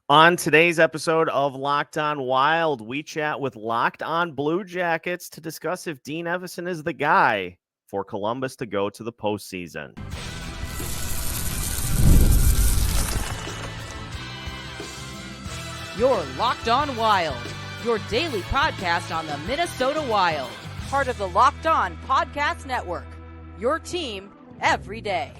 On today's episode of Locked On Wild, we chat with Locked On Blue Jackets to discuss if Dean Evason is the guy for Columbus to go to the postseason. You're Locked On Wild, your daily podcast on the Minnesota Wild, part of the Locked On Podcast Network, your team every day.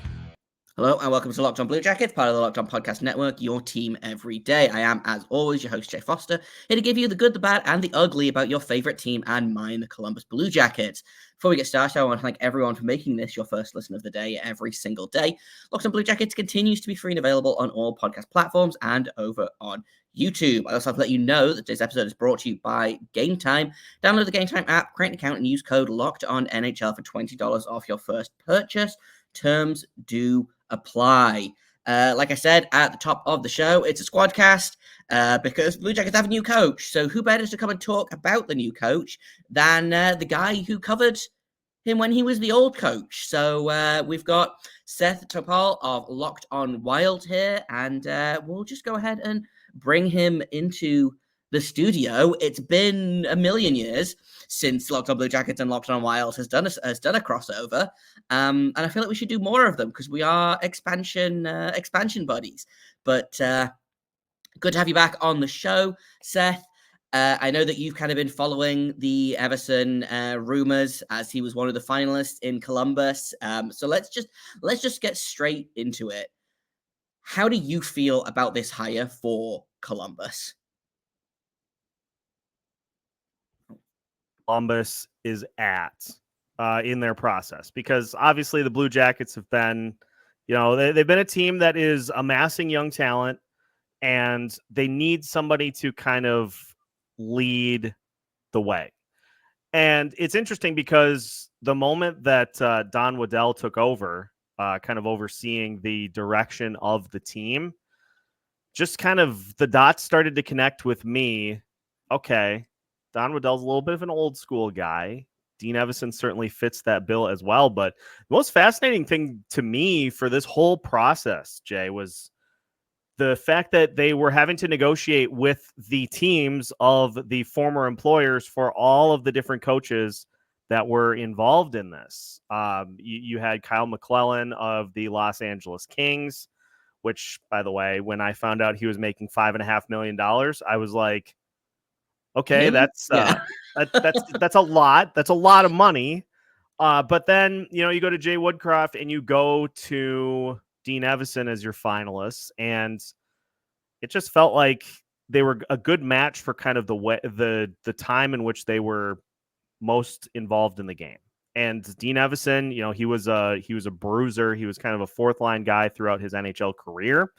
Hello and welcome to Locked On Blue Jackets, part of the Locked On Podcast Network, your team every day. I am, as always, your host, Jay Foster, here to give you the good, the bad, and the ugly about your favorite team and mine, the Columbus Blue Jackets. Before we get started, I want to thank everyone for making this your first listen of the day every single day. Locked On Blue Jackets continues to be free and available on all podcast platforms and over on YouTube. I also have to let you know that today's episode is brought to you by Game Time. Download the Game Time app, create an account, and use code LOCKEDONNHL for $20 off your first purchase. Terms do apply. Like I said at the top of the show, it's a squad cast because Blue Jackets have a new coach. So who better to come and talk about the new coach than the guy who covered him when he was the old coach? So we've got Seth Topol of Locked On Wild here, and we'll just go ahead and bring him into the studio. It's been a million years since Locked On Blue Jackets and Locked On Wild has done a crossover, and I feel like we should do more of them because we are expansion buddies. But good to have you back on the show, Seth. I know that you've kind of been following the Evason rumors as he was one of the finalists in Columbus. So let's just get straight into it. How do you feel about this hire for Columbus? Columbus is at in their process, because obviously the Blue Jackets have been, they've been a team that is amassing young talent, and they need somebody to kind of lead the way. And it's interesting because the moment that Don Waddell took over, kind of overseeing the direction of the team, just kind of the dots started to connect with me. Okay, Don Waddell's a little bit of an old school guy. Dean Evason certainly fits that bill as well. But the most fascinating thing to me for this whole process, Jay, was the fact that they were having to negotiate with the teams of the former employers for all of the different coaches that were involved in this. You had Kyle McClellan of the Los Angeles Kings, which, by the way, when I found out he was making $5.5 million, I was like, okay, that's a lot. That's a lot of money. But then, you go to Jay Woodcroft and you go to Dean Evason as your finalists, and it just felt like they were a good match for kind of the time in which they were most involved in the game. And Dean Evason, he was a bruiser. He was kind of a fourth line guy throughout his NHL career.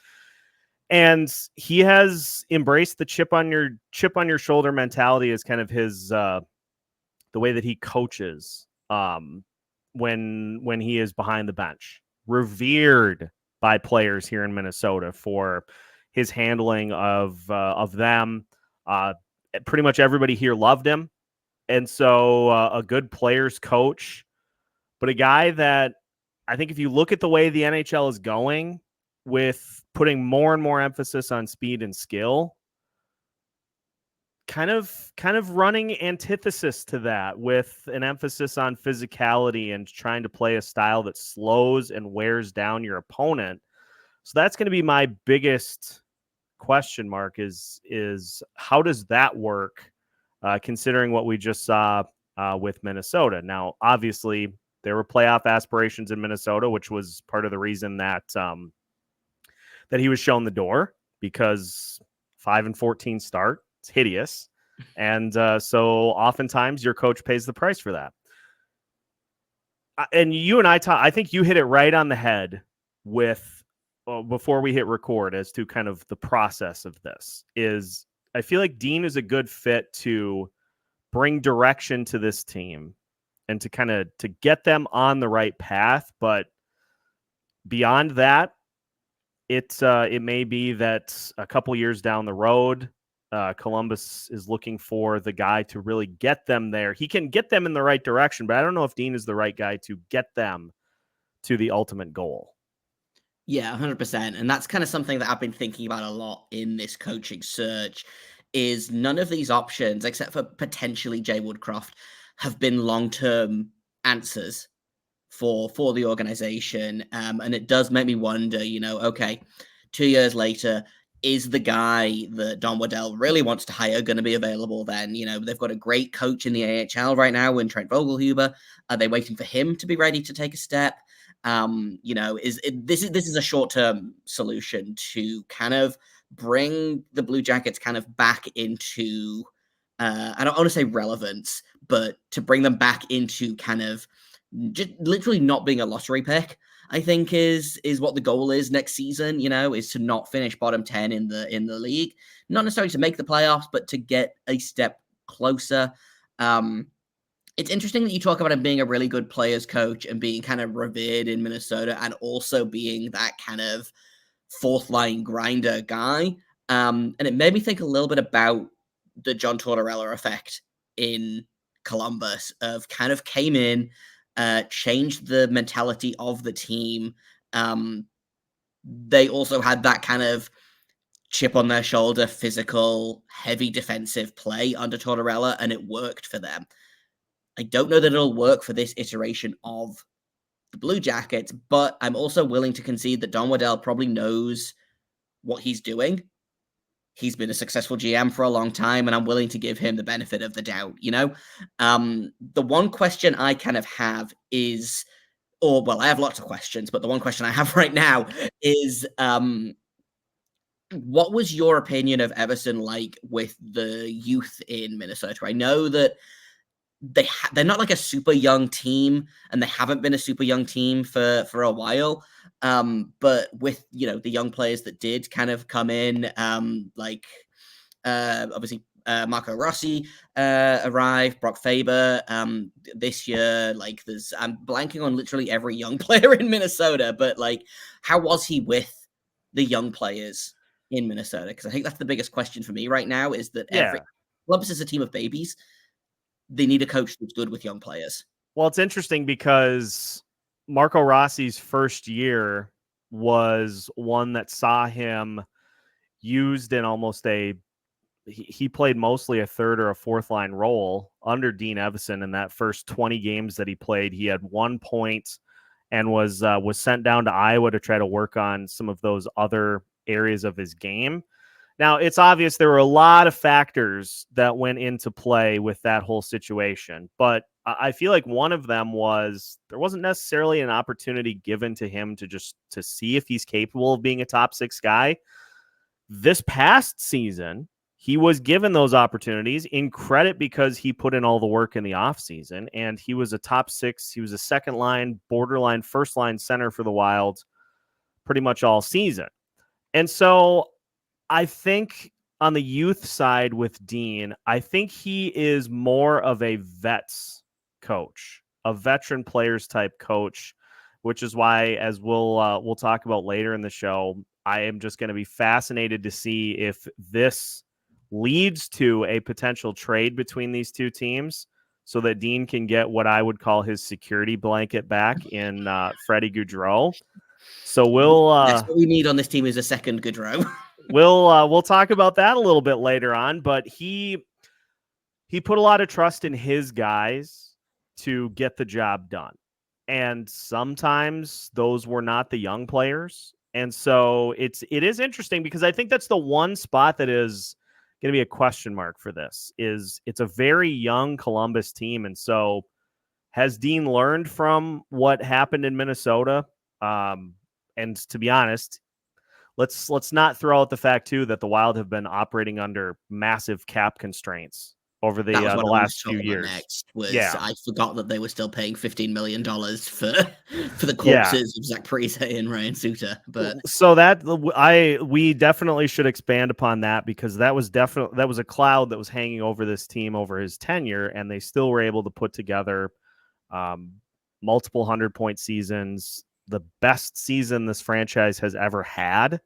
And he has embraced the chip on your shoulder mentality as kind of his the way that he coaches when he is behind the bench. Revered by players here in Minnesota for his handling of them. Pretty much everybody here loved him, and so a good players coach, but a guy that I think if you look at the way the NHL is going, with putting more and more emphasis on speed and skill, kind of running antithesis to that with an emphasis on physicality and trying to play a style that slows and wears down your opponent. So that's going to be my biggest question mark is how does that work, considering what we just saw with Minnesota. Now, obviously, there were playoff aspirations in Minnesota, which was part of the reason that that he was shown the door, because 5-14 start, it's hideous. And so oftentimes your coach pays the price for that. And you and I think you hit it right on the head with before we hit record as to kind of the process of this. Is I feel like Dean is a good fit to bring direction to this team and to kind of to get them on the right path. But beyond that, it may be that a couple years down the road, Columbus is looking for the guy to really get them there. He can get them in the right direction, but I don't know if Dean is the right guy to get them to the ultimate goal. Yeah, 100%. And that's kind of something that I've been thinking about a lot in this coaching search is none of these options, except for potentially Jay Woodcroft, have been long-term answers for the organization. And it does make me wonder, okay, 2 years later, is the guy that Don Waddell really wants to hire going to be available then? They've got a great coach in the AHL right now in Trent Vogelhuber. Are they waiting for him to be ready to take a step? This is a short-term solution to kind of bring the Blue Jackets kind of back into I don't want to say relevance, but to bring them back into kind of just literally not being a lottery pick, I think is what the goal is next season, is to not finish bottom 10 in the league. Not necessarily to make the playoffs, but to get a step closer. It's interesting that you talk about him being a really good players coach and being kind of revered in Minnesota and also being that kind of fourth line grinder guy. And it made me think a little bit about the John Tortorella effect in Columbus of kind of came in, changed the mentality of the team. They also had that kind of chip on their shoulder, physical, heavy defensive play under Tortorella, and it worked for them. I don't know that it'll work for this iteration of the Blue Jackets, but I'm also willing to concede that Don Waddell probably knows what he's doing. He's been a successful GM for a long time, and I'm willing to give him the benefit of the doubt, The one question I kind of have is, I have lots of questions, but the one question I have right now is, what was your opinion of Evason like with the youth in Minnesota? I know that they're not like a super young team, and they haven't been a super young team for a while. But with the young players that did kind of come in, obviously Marco Rossi arrived, Brock Faber this year. I'm blanking on literally every young player in Minnesota, but how was he with the young players in Minnesota? Because I think that's the biggest question for me right now is that Columbus is a team of babies. They need a coach that's good with young players. Well, it's interesting because Marco Rossi's first year was one that saw him used in almost he played mostly a third or a fourth line role under Dean Evason. In that first 20 games that he played, he had 1 point and was sent down to Iowa to try to work on some of those other areas of his game. Now, it's obvious there were a lot of factors that went into play with that whole situation, but I feel like one of them was there wasn't necessarily an opportunity given to him to see if he's capable of being a top 6 guy. This past season, he was given those opportunities in credit because he put in all the work in the offseason, and he was a top 6. He was a second line, borderline, first line center for the Wild pretty much all season. And so I think on the youth side with Dean, I think he is more of a vets coach, a veteran players type coach, which is why, as we'll talk about later in the show, I am just going to be fascinated to see if this leads to a potential trade between these two teams so that Dean can get what I would call his security blanket back in Freddy Gaudreau. So that's what we need on this team is a second Gaudreau. We'll talk about that a little bit later on, but he put a lot of trust in his guys to get the job done. And sometimes those were not the young players. And so it is interesting because I think that's the one spot that is going to be a question mark for this is it's a very young Columbus team. And so has Dean learned from what happened in Minnesota? And to be honest, let's not throw out the fact too that the Wild have been operating under massive cap constraints over the last few years. I forgot that they were still paying $15 million for the corpses of Zach Parise and Ryan Suter. But so we definitely should expand upon that because that was a cloud that was hanging over this team over his tenure, and they still were able to put together multiple 100-point seasons, the best season this franchise has ever had.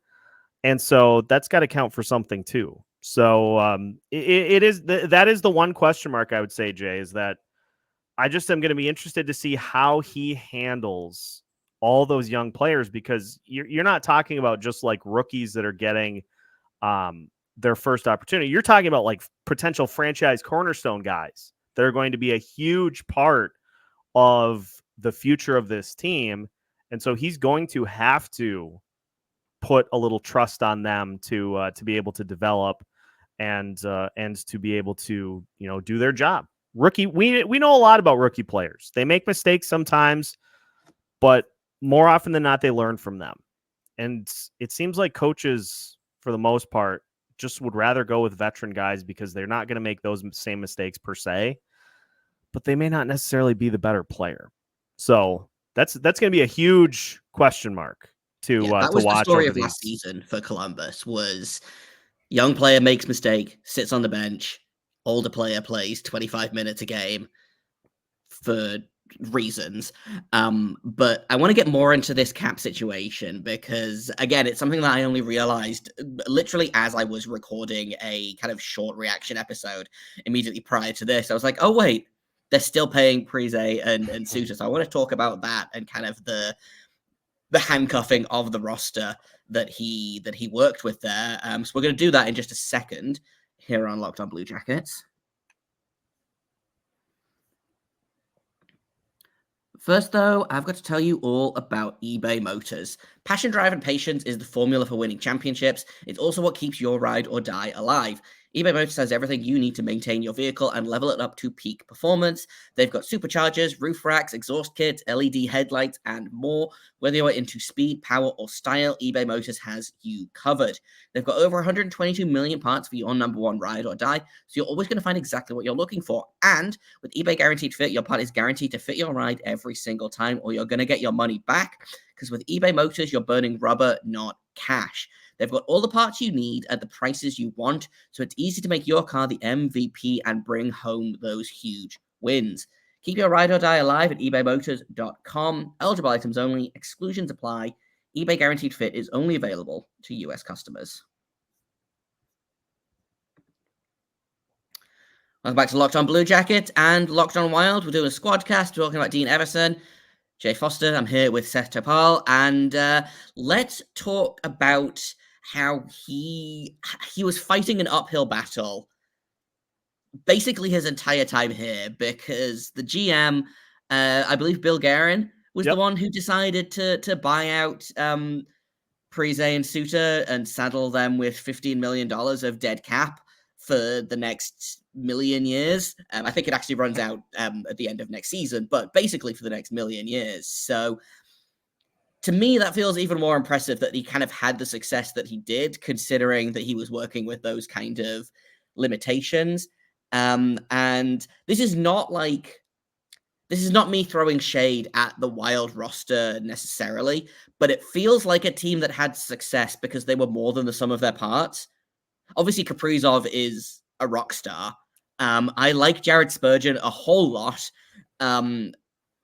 And so that's got to count for something too. So that is the one question mark I would say, Jay, is that I just am going to be interested to see how he handles all those young players, because you're not talking about just like rookies that are getting their first opportunity. You're talking about like potential franchise cornerstone guys that are going to be a huge part of the future of this team. And so he's going to have to put a little trust on them to be able to develop and to be able to, do their job. We know a lot about rookie players. They make mistakes sometimes, but more often than not, they learn from them. And it seems like coaches, for the most part, just would rather go with veteran guys because they're not going to make those same mistakes per se, but they may not necessarily be the better player. So that's going to be a huge question mark to that was watch the story over of these. last season for Columbus. Was young player makes mistake, sits on the bench, older player plays 25 minutes a game for reasons. But I want to get more into this cap situation because, again, it's something that I only realized literally as I was recording a kind of short reaction episode immediately prior to this. I was like, oh, wait, they're still paying Parise and Suter. So I want to talk about that and kind of the handcuffing of the roster that he worked with there. So we're going to do that in just a second here on Locked On Blue Jackets. First, though, I've got to tell you all about eBay Motors. Passion, drive, and patience is the formula for winning championships. It's also what keeps your ride or die alive. eBay Motors has everything you need to maintain your vehicle and level it up to peak performance. They've got superchargers, roof racks, exhaust kits, LED headlights, and more. Whether you're into speed, power, or style, eBay Motors has you covered. They've got over 122 million parts for your number one ride or die, so you're always going to find exactly what you're looking for. And with eBay Guaranteed Fit, your part is guaranteed to fit your ride every single time, or you're going to get your money back, because with eBay Motors, you're burning rubber, not cash. They've got all the parts you need at the prices you want, so it's easy to make your car the MVP and bring home those huge wins. Keep your ride or die alive at ebaymotors.com. Eligible items only. Exclusions apply. eBay Guaranteed Fit is only available to U.S. customers. Welcome back to Locked On Blue Jackets and Locked On Wild. We're doing a squadcast talking about Dean Evason. Jay Foster, I'm here with Seth Topal, and let's talk about how he was fighting an uphill battle basically his entire time here, because the GM, I believe Bill Guerin, was the one who decided to buy out Parise and Suter and saddle them with $15 million of dead cap for the next million years. I think it actually runs out at the end of next season, but basically for the next million years. So to me, that feels even more impressive that he kind of had the success that he did, considering that he was working with those kind of limitations. And this is not me throwing shade at the Wild roster necessarily, but it feels like a team that had success because they were more than the sum of their parts. Obviously, Kaprizov is a rock star. I like Jared Spurgeon a whole lot.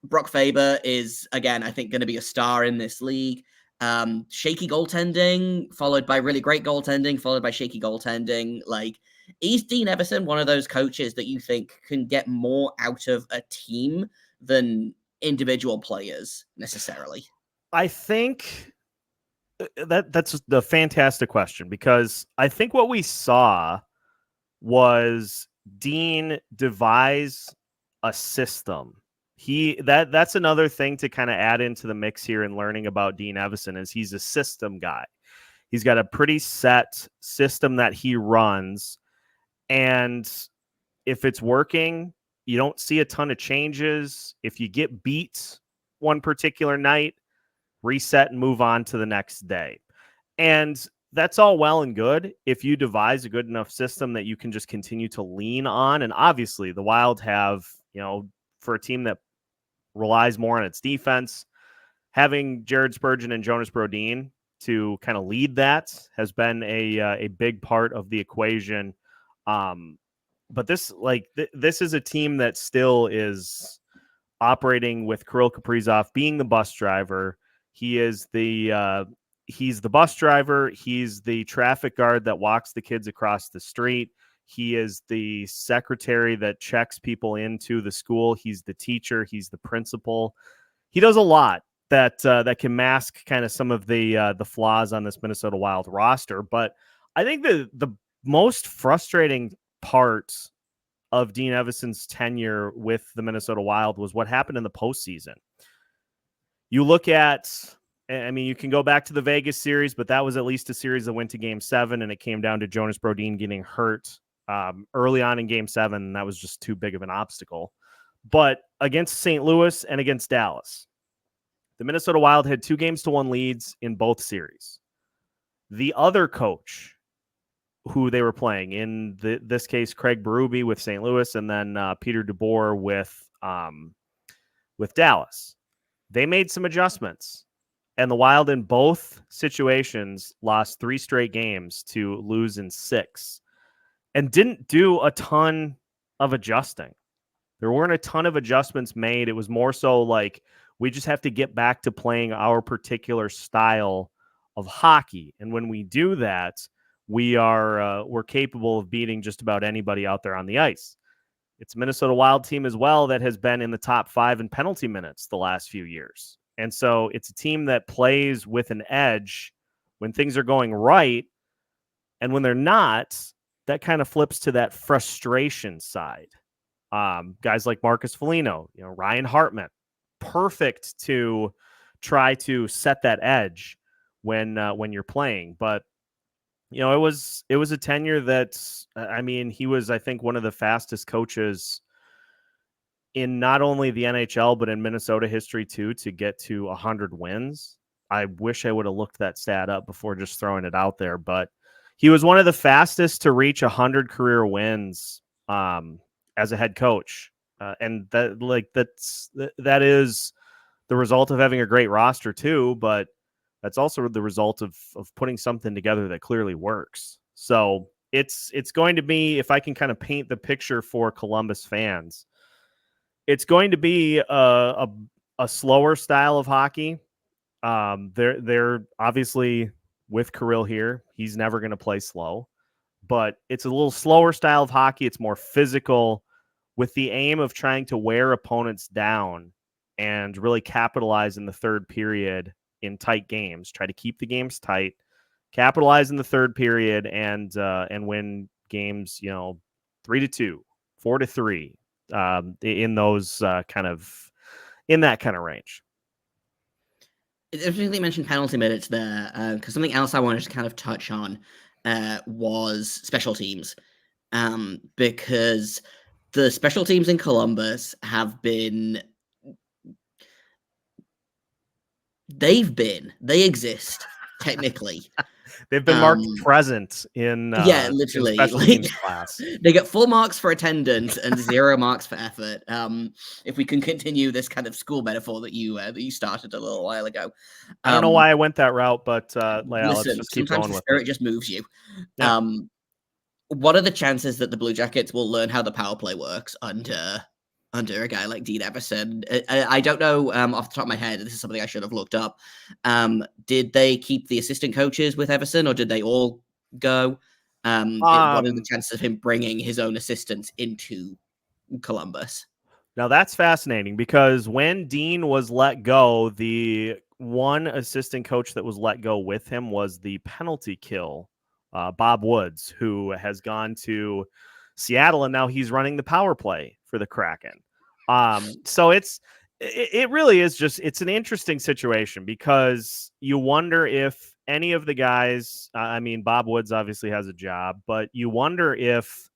Brock Faber is, again, I think, going to be a star in this league. Shaky goaltending, followed by really great goaltending, followed by shaky goaltending. Like, is Dean Evason one of those coaches that you think can get more out of a team than individual players necessarily? I think that's the fantastic question, because I think what we saw was Dean devise a system. That's another thing to kind of add into the mix here in learning about Dean Evason, is he's a system guy. He's got a pretty set system that he runs, and if it's working, you don't see a ton of changes. If you get beat one particular night, reset and move on to the next day. And that's all well and good if you devise a good enough system that you can just continue to lean on. And obviously the Wild have, for a team that relies more on its defense, having Jared Spurgeon and Jonas Brodin to kind of lead that has been a big part of the equation. But this is a team that still is operating with Kirill Kaprizov being the bus driver. He's the bus driver. He's the traffic guard that walks the kids across the street. He is the secretary that checks people into the school. He's the teacher. He's the principal. He does a lot. that can mask kind of some of the flaws on this Minnesota Wild roster. But I think the most frustrating part of Dean Evason's tenure with the Minnesota Wild was what happened in the postseason. You look at, I mean, you can go back to the Vegas series, but that was at least a series that went to Game 7, and it came down to Jonas Brodin getting hurt early on in Game 7, and that was just too big of an obstacle. But against St. Louis and against Dallas, the Minnesota Wild had 2-1 leads in both series. The other coach who they were playing, in this case, Craig Berube with St. Louis, and then Peter DeBoer with Dallas, they made some adjustments. And the Wild in both situations lost 3 straight games to lose in 6 and didn't do a ton of adjusting. There weren't a ton of adjustments made. It was more so like, we just have to get back to playing our particular style of hockey. And when we do that, we're capable of beating just about anybody out there on the ice. It's a Minnesota Wild team as well that has been in the top 5 in penalty minutes the last few years. And so it's a team that plays with an edge when things are going right. And when they're not, that kind of flips to that frustration side. Guys like Marcus Foligno, Ryan Hartman, perfect to try to set that edge when you're playing. But it was a tenure that, I mean, he was, I think, one of the fastest coaches in not only the NHL, but in Minnesota history too, to get to 100 wins. I wish I would have looked that stat up before just throwing it out there, but he was one of the fastest to reach 100 career wins as a head coach. And that is the result of having a great roster too, but that's also the result of putting something together that clearly works. So it's going to be, if I can kind of paint the picture for Columbus fans, it's going to be a slower style of hockey. They're obviously with Kirill here. He's never going to play slow, but it's a little slower style of hockey. It's more physical, with the aim of trying to wear opponents down and really capitalize in the third period in tight games. Try to keep the games tight, capitalize in the third period, and win games, 3-2, 4-3, in those in that kind of range. It's interesting that you mentioned penalty minutes there, because something else I wanted to kind of touch on was special teams, because the special teams in Columbus they exist technically. They've been marked present in literally in special teams class. They get full marks for attendance and 0 marks for effort. If we can continue this kind of school metaphor that you started a little while ago. I don't know why I went that route, but let's just keep going with it. Just moves you. Yeah. What are the chances that the Blue Jackets will learn how the power play works under a guy like Dean Evason? I don't know off the top of my head. This is something I should have looked up. Did they keep the assistant coaches with Evason, or did they all go? What are the chances of him bringing his own assistants into Columbus? Now that's fascinating, because when Dean was let go, the one assistant coach that was let go with him was the penalty kill, Bob Woods, who has gone to Seattle, and now he's running the power play for the Kraken. So it really is just, it's an interesting situation, because you wonder if any of the guys, I mean, Bob Woods obviously has a job, but you wonder if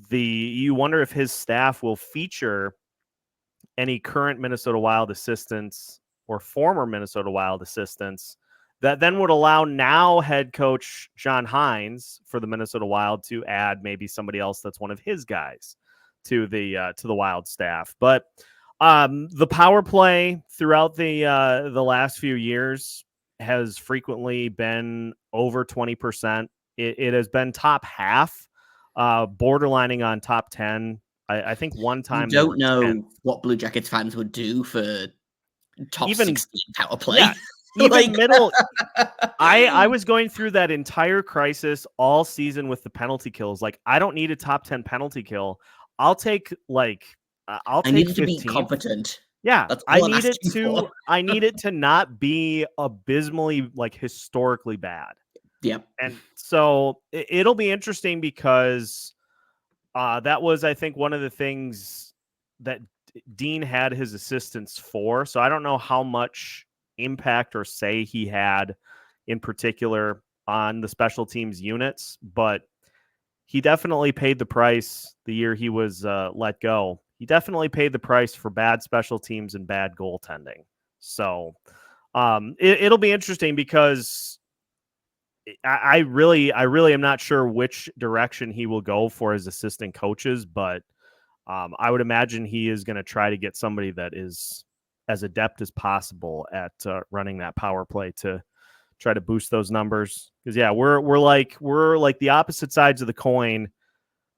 his staff will feature any current Minnesota Wild assistants or former Minnesota Wild assistants that then would allow now head coach John Hines for the Minnesota Wild to add maybe somebody else that's one of his guys to the Wild staff. But the power play throughout the last few years has frequently been over 20%. It has been top half, borderlining on top 10. I think one time. You don't know what Blue Jackets fans would do for top 16 power play. Yeah. Even middle. I was going through that entire crisis all season with the penalty kills. Like, I don't need a top 10 penalty kill. I'll take I need it to be competent. Yeah, That's I all I'm need it asking for. to not be abysmally, like, historically bad. Yep. And so it'll be interesting because that was, I think, one of the things that Dean had his assistants for. So I don't know how much impact or say he had in particular on the special teams units, but he definitely paid the price the year he was let go. He definitely paid the price for bad special teams and bad goaltending. So it'll be interesting because I really am not sure which direction he will go for his assistant coaches, but I would imagine he is going to try to get somebody that is as adept as possible at running that power play to try to boost those numbers. Because yeah, we're like the opposite sides of the coin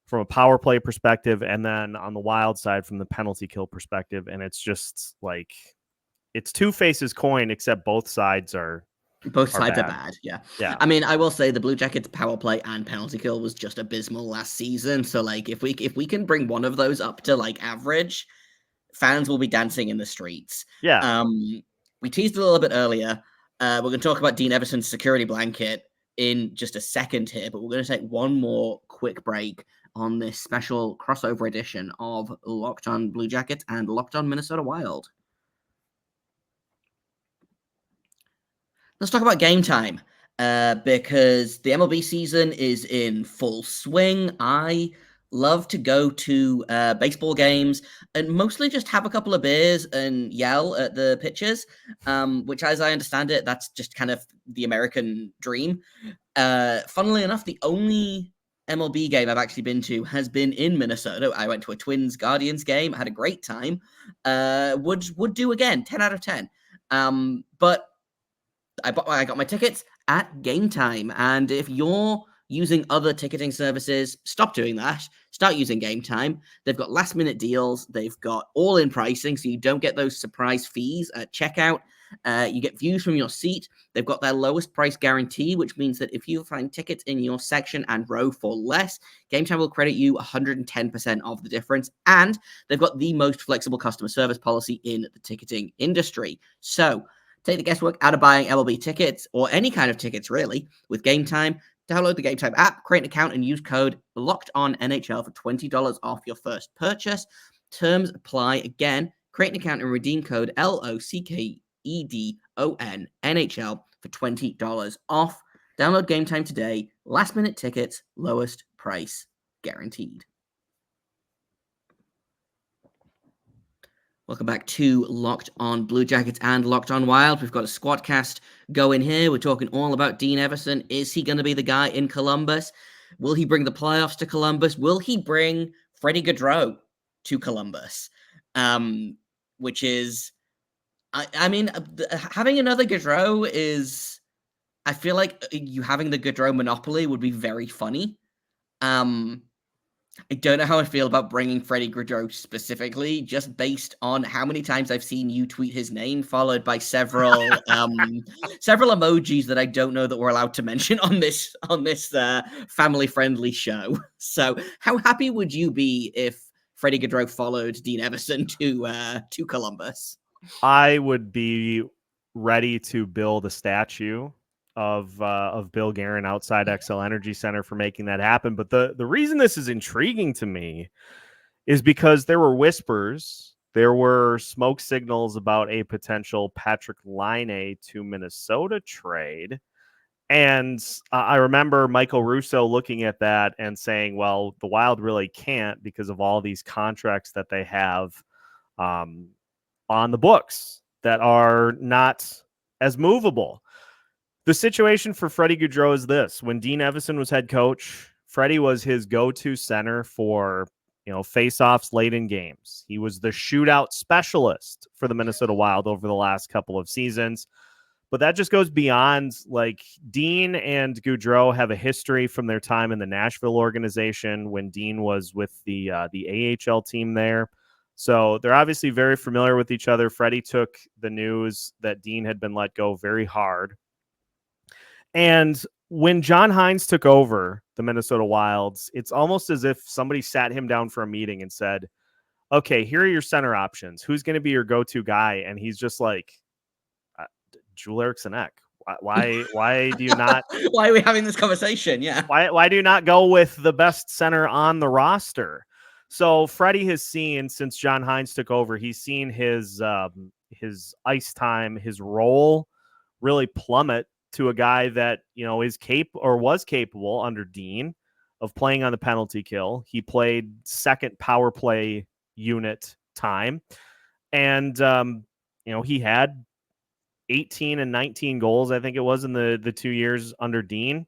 from a power play perspective, and then on the Wild side from the penalty kill perspective, and it's just like it's two faces coin, except both sides are Both sides are bad. Yeah. Yeah. I mean, I will say the Blue Jackets power play and penalty kill was just abysmal last season. So like if we can bring one of those up to like average, fans will be dancing in the streets. Yeah. We teased a little bit earlier. We're going to talk about Dean Evason's security blanket in just a second here, but we're going to take one more quick break on this special crossover edition of Locked On Blue Jackets and Locked On Minnesota Wild. Let's talk about game time because the MLB season is in full swing. I love to go to baseball games and mostly just have a couple of beers and yell at the pitchers, which, as I understand it, that's just kind of the American dream. Funnily enough, the only MLB game I've actually been to has been in Minnesota. I went to a Twins Guardians game. I had a great time. Would do again, 10 out of 10. But I got my tickets at Game Time, and if you're using other ticketing services, stop doing that. Start using Game Time. They've got last minute deals. They've got all in pricing, so you don't get those surprise fees at checkout. You get views from your seat. They've got their lowest price guarantee, which means that if you find tickets in your section and row for less, Game Time will credit you 110% of the difference. And they've got the most flexible customer service policy in the ticketing industry. So take the guesswork out of buying MLB tickets or any kind of tickets, really, with Game Time. Download the Game Time app, create an account, and use code LOCKEDONNHL for $20 off your first purchase. Terms apply. Again, create an account and redeem code LOCKEDONNHL for $20 off. Download Game Time today. Last minute tickets, lowest price guaranteed. Welcome back to Locked On Blue Jackets and Locked On Wild. We've got a squadcast going here. We're talking all about Dean Evason. Is he going to be the guy in Columbus? Will he bring the playoffs to Columbus? Will he bring Freddy Gaudreau to Columbus? Which is, I mean, having another Gaudreau is, I feel like you having the Gaudreau monopoly would be very funny. I don't know how I feel about bringing Freddy Gaudreau specifically, just based on how many times I've seen you tweet his name, followed by several several emojis that I don't know that we're allowed to mention on this family-friendly show. So, how happy would you be if Freddy Gaudreau followed Dean Evason to Columbus? I would be ready to build a statue of Bill Guerin outside XL Energy Center for making that happen. But the reason this is intriguing to me is because there were whispers, there were smoke signals about a potential Patrik Laine to Minnesota trade. And I remember Michael Russo looking at that and saying, well, the Wild really can't because of all these contracts that they have on the books that are not as movable. The situation for Freddy Gaudreau is this. When Dean Evason was head coach, Freddy was his go-to center for, face-offs late in games. He was the shootout specialist for the Minnesota Wild over the last couple of seasons. But that just goes beyond, like, Dean and Gaudreau have a history from their time in the Nashville organization when Dean was with the AHL team there. So they're obviously very familiar with each other. Freddie took the news that Dean had been let go very hard. And when John Hines took over the Minnesota Wilds, it's almost as if somebody sat him down for a meeting and said, okay, here are your center options. Who's going to be your go-to guy? And he's just like, Joel Eriksson Ek. Why do you not? Why are we having this conversation? Yeah. Why do you not go with the best center on the roster? So Freddie has seen, since John Hines took over, he's seen his ice time, his role really plummet to a guy that, you know, was capable under Dean of playing on the penalty kill. He played second power play unit time, and you know, he had 18 and 19 goals, I think it was, in the 2 years under Dean.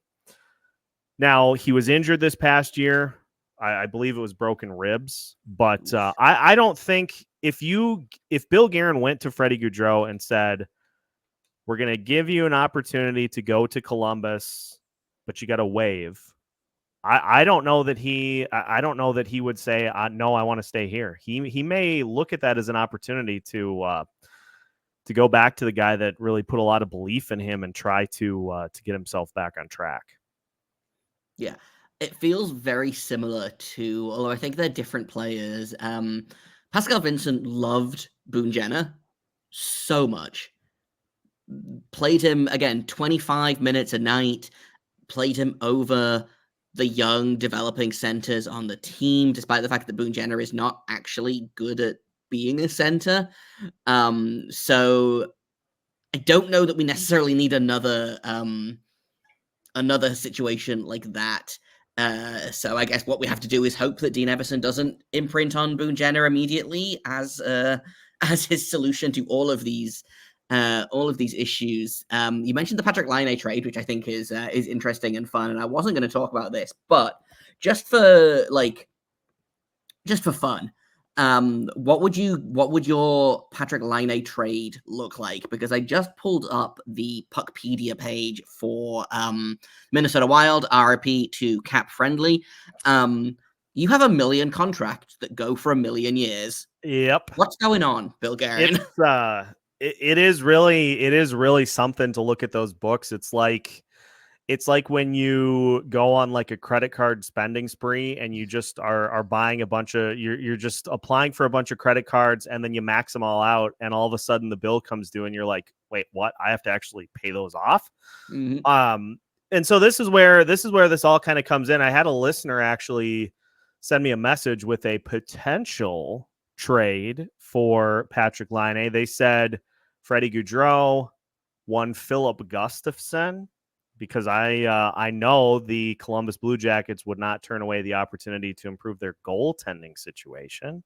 Now, he was injured this past year. I believe it was broken ribs, but I don't think if Bill Guerin went to Freddy Gaudreau and said, we're going to give you an opportunity to go to Columbus, but you got to waive. I don't know that he would say, no, I want to stay here. He may look at that as an opportunity to go back to the guy that really put a lot of belief in him and try to get himself back on track. Yeah, it feels very similar to, although I think they're different players. Pascal Vincent loved Boone Jenner so much. Played him, again, 25 minutes a night, played him over the young developing centers on the team, despite the fact that Boone Jenner is not actually good at being a center. So I don't know that we necessarily need another situation like that. So I guess what we have to do is hope that Dean Evason doesn't imprint on Boone Jenner immediately as his solution to all of these issues. You mentioned the Patrik Laine trade, which I think is interesting and fun, and I wasn't going to talk about this, but just for fun, what would your Patrik Laine trade look like? Because I just pulled up the Puckpedia page for Minnesota Wild RP to Cap Friendly. You have $1 million contracts that go for 1 million years. Yep. What's going on, Bill Guerin? It is really something to look at those books. It's like when you go on like a credit card spending spree and you just are buying a bunch of, you're just applying for a bunch of credit cards and then you max them all out and all of a sudden the bill comes due and you're like, wait, what? I have to actually pay those off. Mm-hmm. And so this is where this all kind of comes in. I had a listener actually send me a message with a potential trade for Patrik Laine. They said Freddy Gaudreau, one Philip Gustafsson, because I know the Columbus Blue Jackets would not turn away the opportunity to improve their goaltending situation.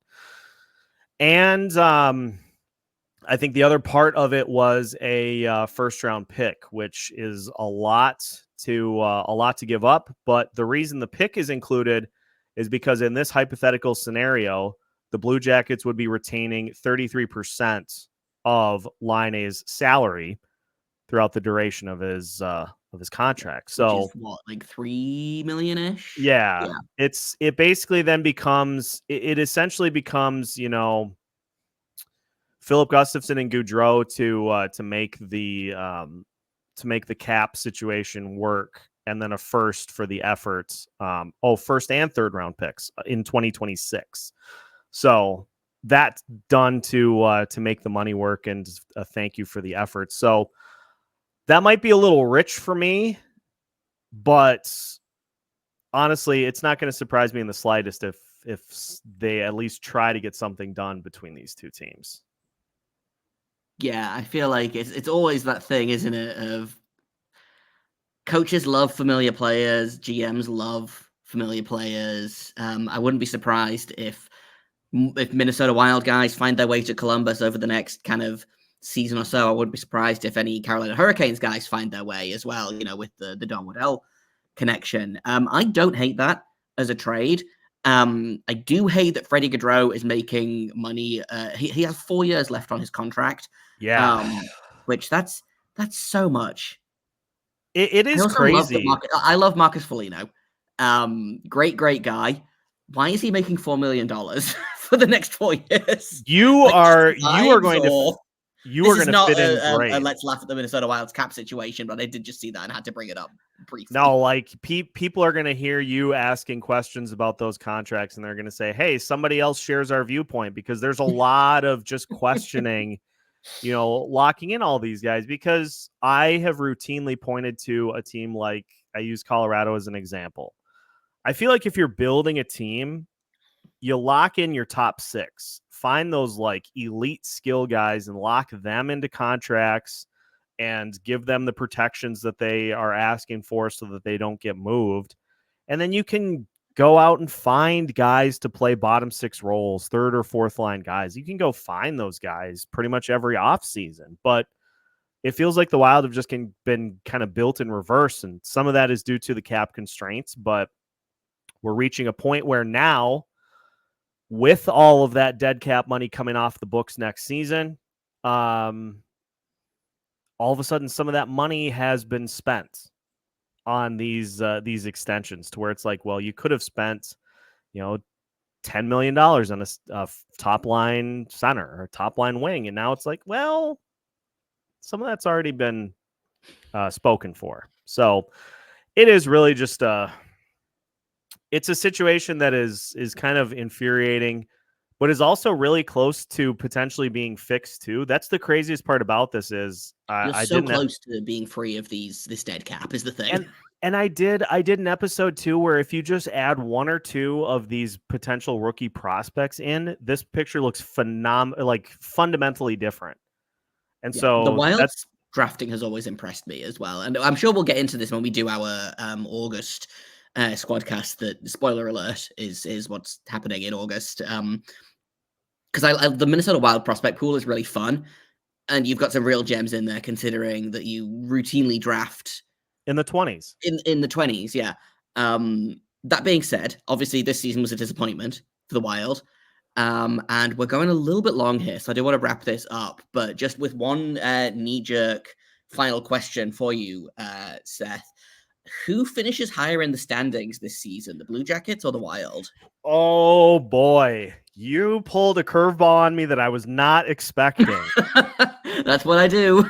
And I think the other part of it was a first round pick, which is a lot to give up. But the reason the pick is included is because in this hypothetical scenario, the Blue Jackets would be retaining 33% of Laine's salary throughout the duration of his contract. So which is what, like $3 million-ish? Yeah. It basically then becomes, it essentially becomes, you know, Philip Gustafsson and Gaudreau to make the cap situation work, and then a first for the efforts. First and third round picks in 2026. So that's done to make the money work, and a thank you for the effort. So that might be a little rich for me, but honestly, it's not going to surprise me in the slightest if they at least try to get something done between these two teams. Yeah, I feel like it's always that thing, isn't it, of coaches love familiar players, GMs love familiar players. I wouldn't be surprised if Minnesota Wild guys find their way to Columbus over the next kind of season or so. I wouldn't be surprised if any Carolina Hurricanes guys find their way as well, you know, with the Don Waddell connection. I don't hate that as a trade. I do hate that Freddy Gaudreau is making money. He has 4 years left on his contract. Yeah. Which that's so much. It is crazy. I love Marcus Foligno. Great guy. Why is he making $4 million for the next 4 years? You are going to You This are is going to not fit in a great. let's laugh at the Minnesota Wild's cap situation, but I did just see that and had to bring it up briefly. No, like people are going to hear you asking questions about those contracts, and they're going to say, "Hey, somebody else shares our viewpoint," because there's a lot of just questioning, locking in all these guys. Because I have routinely pointed to a team like I use Colorado as an example. I feel like if you're building a team, you lock in your top 6, find those like elite skill guys and lock them into contracts and give them the protections that they are asking for so that they don't get moved. And then you can go out and find guys to play bottom 6 roles, third or fourth line guys. You can go find those guys pretty much every offseason. But it feels like the Wild have just been kind of built in reverse. And some of that is due to the cap constraints. But we're reaching a point where now, with all of that dead cap money coming off the books next season, all of a sudden some of that money has been spent on these extensions, to where it's like, well, you could have spent, $10 million on a top line center or top line wing. And now it's like, well, some of that's already been spoken for. So it is really just it's a situation that is kind of infuriating, but is also really close to potentially being fixed too. That's the craziest part about this is You're I so didn't close to being free of this dead cap is the thing. and I did an episode too where if you just add 1 or 2 of these potential rookie prospects in, this picture looks fundamentally different. And so the Wild's that's drafting has always impressed me as well, and I'm sure we'll get into this when we do our August squadcast. That, spoiler alert, is what's happening in August. Because the Minnesota Wild prospect pool is really fun, and you've got some real gems in there, considering that you routinely draft in the 20s. In the 20s, yeah. That being said, obviously this season was a disappointment for the Wild. And we're going a little bit long here, so I do want to wrap this up, but just with one knee-jerk final question for you, Seth. Who finishes higher in the standings this season, the Blue Jackets or the Wild? Oh, boy. You pulled a curveball on me that I was not expecting. That's what I do.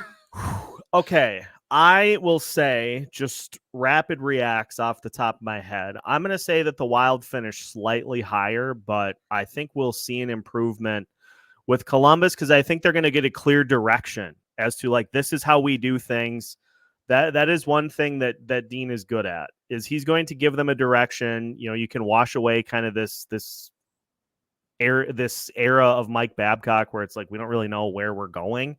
Okay. I will say, just rapid reacts off the top of my head, I'm going to say that the Wild finished slightly higher, but I think we'll see an improvement with Columbus because I think they're going to get a clear direction as to, like, this is how we do things. That is one thing that Dean is good at, is he's going to give them a direction. You can wash away kind of this era of Mike Babcock where it's like we don't really know where we're going.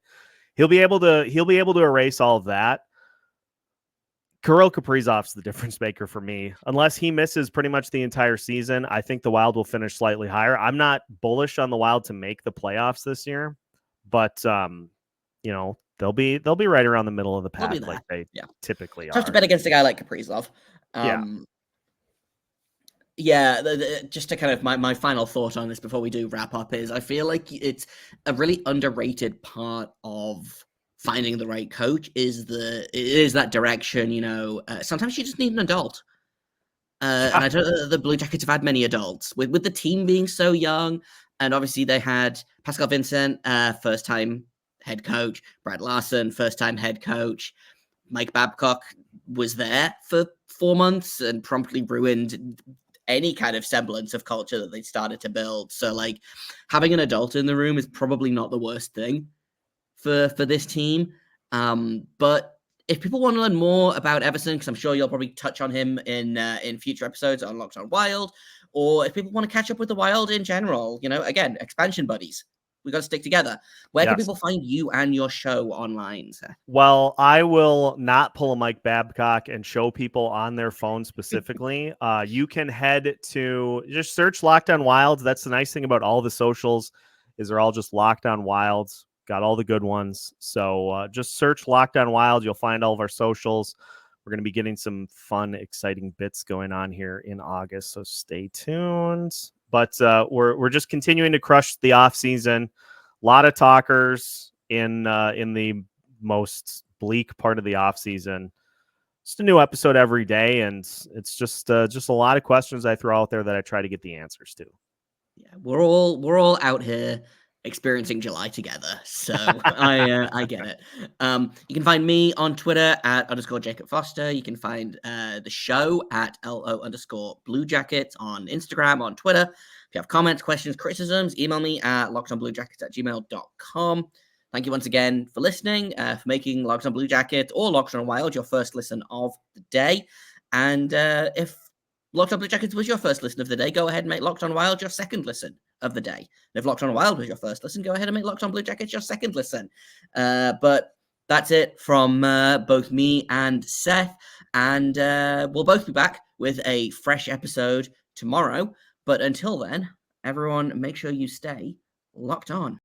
He'll be able to erase all of that. Kirill Kaprizov's the difference maker for me. Unless he misses pretty much the entire season, I think the Wild will finish slightly higher. I'm not bullish on the Wild to make the playoffs this year, but they'll be right around the middle of the pack like they typically are. Tough to bet against a guy like Kaprizov. Just to kind of my final thought on this before we do wrap up is I feel like it's a really underrated part of finding the right coach is that direction. Sometimes you just need an adult. And I don't know the Blue Jackets have had many adults with the team being so young, and obviously they had Pascal Vincent, first time head coach, Brad Larson, first time head coach. Mike Babcock was there for 4 months and promptly ruined any kind of semblance of culture that they started to build. So, like, having an adult in the room is probably not the worst thing for this team. But if people want to learn more about Evason, because I'm sure you'll probably touch on him in future episodes on Locked On Wild, or if people want to catch up with the Wild in general, again, expansion buddies. We got to stick together. Where can people find you and your show online, Seth? Well, I will not pull a Mike Babcock and show people on their phone specifically. You can head to just search Locked On Wilds. That's the nice thing about all the socials is they're all just Locked On Wilds. Got all the good ones. So just search Locked On Wild. You'll find all of our socials. We're going to be getting some fun, exciting bits going on here in August. So stay tuned. But we're just continuing to crush the off season. A lot of talkers in the most bleak part of the off season. Just a new episode every day, and it's just a lot of questions I throw out there that I try to get the answers to. Yeah, we're all out here experiencing July together. So I get it. You can find me on Twitter at _Jacob Foster. You can find the show at LO_Blue Jackets on Instagram, on Twitter. If you have comments, questions, criticisms, email me at lockedonbluejackets@gmail.com. Thank you once again for listening, for making Locked on Blue Jackets or Locked on Wild your first listen of the day. And if Locked on Blue Jackets was your first listen of the day, go ahead and make Locked on Wild your second listen of the day. And if Locked on Wild was your first listen, go ahead and make Locked on Blue Jackets your second listen. But that's it from both me and Seth. And we'll both be back with a fresh episode tomorrow. But until then, everyone, make sure you stay locked on.